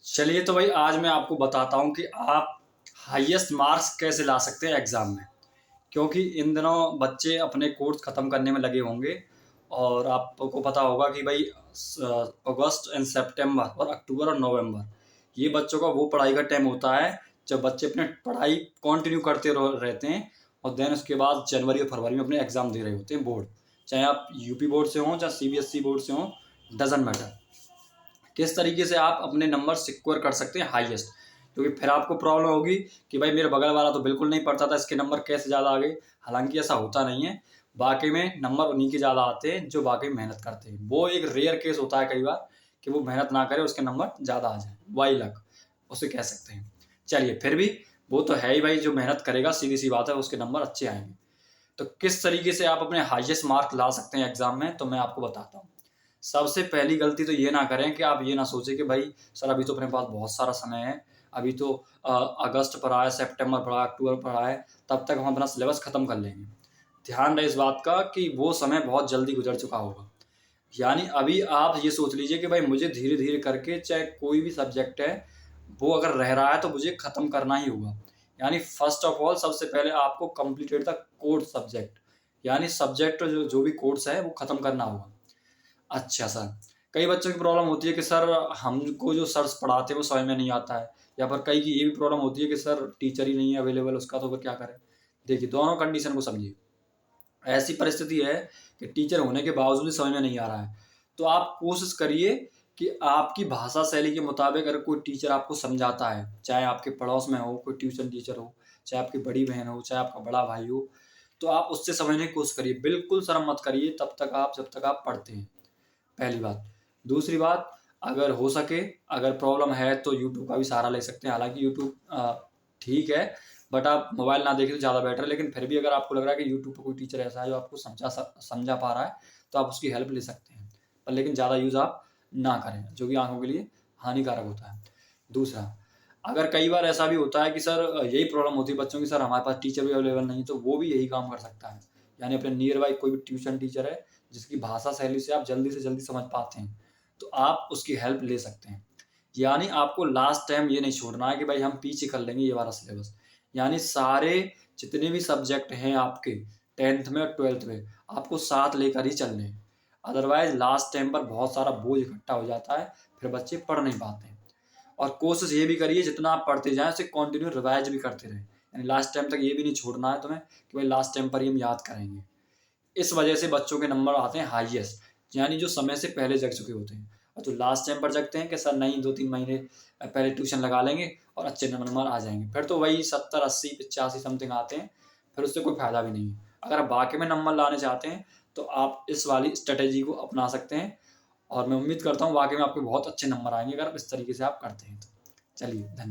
चलिए तो भाई आज मैं आपको बताता हूँ कि आप हाईएस्ट मार्क्स कैसे ला सकते हैं एग्ज़ाम में। क्योंकि इन दिनों बच्चे अपने कोर्स ख़त्म करने में लगे होंगे और आपको पता होगा कि भाई अगस्त एंड सितंबर और अक्टूबर और नवंबर ये बच्चों का वो पढ़ाई का टाइम होता है जब बच्चे अपने पढ़ाई कंटिन्यू करते रहते हैं और देन उसके बाद जनवरी और फरवरी में अपने एग्ज़ाम दे रहे होते हैं बोर्ड। चाहे आप यूपी बोर्ड से हों चाहे सीबीएसई बोर्ड से हों, डजंट मैटर। किस तरीके से आप अपने नंबर सिक्योर कर सकते हैं हाईएस्ट, क्योंकि फिर आपको प्रॉब्लम होगी कि भाई मेरे बगल वाला तो बिल्कुल नहीं पढ़ता था, इसके नंबर कैसे ज़्यादा आ गए। हालांकि ऐसा होता नहीं है, वाकई में नंबर उन्हीं के ज़्यादा आते हैं जो वाकई मेहनत करते हैं। वो एक रेयर केस होता है कई बार कि वो मेहनत ना करे उसके नंबर ज़्यादा आ जाए, वाई लक उसे कह सकते हैं। चलिए फिर भी वो तो है ही भाई, जो मेहनत करेगा सीधी सी बात है उसके नंबर अच्छे आएंगे। तो किस तरीके से आप अपने हाईएस्ट मार्क ला सकते हैं एग्जाम में, तो मैं आपको बताता हूँ। सबसे पहली गलती तो ये ना करें कि आप ये ना सोचें कि भाई सर अभी तो अपने पास बहुत सारा समय है, अभी तो अगस्त पड़ा है, सितंबर पड़ा है, अक्टूबर पड़ा है, तब तक हम अपना सिलेबस खत्म कर लेंगे। ध्यान रहे इस बात का कि वो समय बहुत जल्दी गुजर चुका होगा। यानी अभी आप ये सोच लीजिए कि भाई मुझे धीरे धीरे करके, चाहे कोई भी सब्जेक्ट है वो अगर रह रहा है तो मुझे खत्म करना ही होगा। यानी फर्स्ट ऑफ ऑल सबसे पहले आपको कंप्लीटेड द कोर्स सब्जेक्ट, यानी सब्जेक्ट जो जो भी कोर्स है वो खत्म करना होगा। अच्छा सर, कई बच्चों की प्रॉब्लम होती है कि सर हमको जो सर्स पढ़ाते हैं वो समझ में नहीं आता है, या फिर कई की ये भी प्रॉब्लम होती है कि सर टीचर ही नहीं है अवेलेबल उसका, तो फिर क्या करें। देखिए दोनों कंडीशन को समझिए। ऐसी परिस्थिति है कि टीचर होने के बावजूद भी समझ में नहीं आ रहा है, तो आप कोशिश करिए कि आपकी भाषा शैली के मुताबिक अगर कोई टीचर आपको समझाता है, चाहे आपके पड़ोस में हो कोई ट्यूशन टीचर हो, चाहे आपकी बड़ी बहन हो, चाहे आपका बड़ा भाई हो, तो आप उससे समझने की कोशिश करिए। बिल्कुल शर्म मत करिए तब तक आप जब तक आप पढ़ते हैं, पहली बात। दूसरी बात, अगर हो सके, अगर प्रॉब्लम है तो यूट्यूब का भी सहारा ले सकते हैं। हालांकि यूट्यूब ठीक है, बट आप मोबाइल ना देखें तो ज़्यादा बेटर है। लेकिन फिर भी अगर आपको लग रहा है कि यूट्यूब पर कोई टीचर ऐसा है जो आपको समझा पा रहा है, तो आप उसकी हेल्प ले सकते हैं। पर लेकिन ज़्यादा यूज़ आप ना करें, जो कि आंखों के लिए हानिकारक होता है। दूसरा, अगर कई बार ऐसा भी होता है कि सर यही प्रॉब्लम होती है बच्चों की, सर हमारे पास टीचर भी अवेलेबल नहीं, तो वो भी यही काम कर सकता है। यानी अपने नियर बाई कोई भी ट्यूशन टीचर है जिसकी भाषा शैली से आप जल्दी से जल्दी समझ पाते हैं, तो आप उसकी हेल्प ले सकते हैं। यानी आपको लास्ट टाइम ये नहीं छोड़ना है कि भाई हम पीछे कर लेंगे ये वाला सिलेबस। यानी सारे जितने भी सब्जेक्ट हैं आपके 10th में और 12th में, आपको साथ लेकर ही चलने हैं। अदरवाइज लास्ट टाइम पर बहुत सारा बोझ इकट्ठा हो जाता है, फिर बच्चे पढ़ नहीं पाते हैं। और कोशिश ये भी करिए जितना आप पढ़ते जाएं उसे कंटिन्यू रिवाइज भी करते रहें। यानी लास्ट टाइम तक ये भी नहीं छोड़ना है तुम्हें कि भाई लास्ट टाइम पर ही हम याद करेंगे। इस वजह से बच्चों के नंबर आते हैं हाईएस्ट, यानी जो समय से पहले जग चुके होते हैं। और जो लास्ट टाइम पर जगते हैं कि सर नहीं 2-3 महीने पहले ट्यूशन लगा लेंगे और अच्छे नंबर आ जाएंगे, फिर तो वही 70, 80, 85 समथिंग आते हैं, फिर उससे कोई फायदा भी नहीं है। अगर आप बाकी में नंबर लाने चाहते हैं तो आप इस वाली स्ट्रेटेजी को अपना सकते हैं, और मैं उम्मीद करता हूँ वाकई में आपके बहुत अच्छे नंबर आएंगे अगर इस तरीके से आप करते हैं तो। चलिए धन्यवाद।